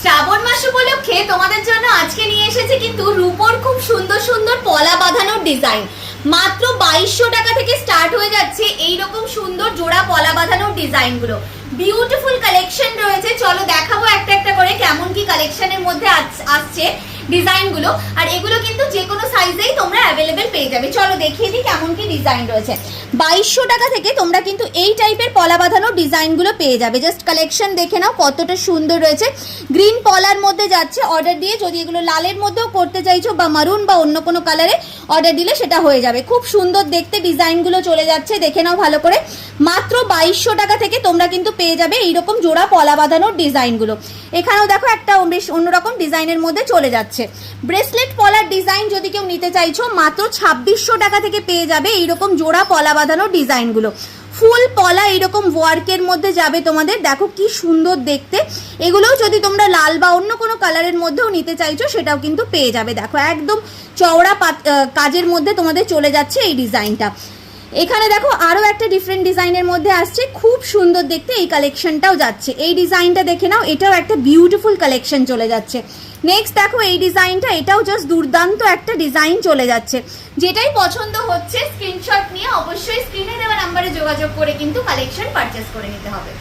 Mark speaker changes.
Speaker 1: শ্রাবণ মাস উপলক্ষে তোমাদের জন্য আজকে নিয়ে এসেছে কিন্তু রূপোর খুব সুন্দর সুন্দর পলা বাঁধানোর ডিজাইন। মাত্র 2200 টাকা থেকে স্টার্ট হয়ে যাচ্ছে এইরকম সুন্দর জোড়া পলা বাঁধানোর ডিজাইনগুলো। বিউটিফুল কালেকশন রয়েছে, চলো দেখাবো একটা একটা করে কেমন কি কালেকশনের মধ্যে আসছে ডিজাইনগুলো। আর এগুলো কিন্তু যে কোনো সাইজেই তোমরা অ্যাভেলেবেল পেয়ে যাবে। চলো দেখিয়ে দিই কেমন কি ডিজাইন রয়েছে। 2200 টাকা থেকে তোমরা কিন্তু এই টাইপের পলা বাঁধানোর ডিজাইনগুলো পেয়ে যাবে। জাস্ট কালেকশন দেখে নাও কতটা সুন্দর রয়েছে। গ্রিন পলার মধ্যে যাচ্ছে, অর্ডার দিয়ে যদি এগুলো লালের মধ্যেও করতে চাইছো বা মারুন বা অন্য কোনো কালারে অর্ডার দিলে সেটা হয়ে যাবে। খুব সুন্দর দেখতে ডিজাইনগুলো চলে যাচ্ছে, দেখে নাও ভালো করে। মাত্র 2200 টাকা থেকে তোমরা কিন্তু পেয়ে যাবে এইরকম জোড়া পলা বাঁধানোর ডিজাইনগুলো। এখানেও দেখো একটা বেশ অন্যরকম ডিজাইনের মধ্যে চলে যাচ্ছে। ব্রেসলেট পলার ডিজাইন যদি কেউ নিতে চাইছো মাত্র 2600 টাকা থেকে পেয়ে যাবে এইরকম জোড়া পলা বাঁধানোর ডিজাইনগুলো। ফুল পলা এইরকম ওয়ার্কের মধ্যে যাবে তোমাদের, দেখো কি সুন্দর দেখতে। এগুলোও যদি তোমরা লাল বা অন্য কোনো কালারের মধ্যেও নিতে চাইছো সেটাও কিন্তু পেয়ে যাবে। দেখো একদম চওড়া কাজের মধ্যে তোমাদের চলে যাচ্ছে এই ডিজাইনটা। এখানে দেখো আরও একটা ডিফারেন্ট ডিজাইনের মধ্যে আসছে, খুব সুন্দর দেখতে এই কালেকশনটাও যাচ্ছে। এই ডিজাইনটা দেখে নাও, এটাও একটা বিউটিফুল কালেকশন চলে যাচ্ছে। নেক্সট দেখো এই ডিজাইনটা, এটাও জাস্ট দুর্দান্ত একটা ডিজাইন চলে যাচ্ছে। যেটাই পছন্দ হচ্ছে স্ক্রিনশট নিয়ে অবশ্যই স্ক্রিনে দেওয়া নাম্বারে যোগাযোগ করে কিন্তু কালেকশন পারচেস করে নিতে হবে।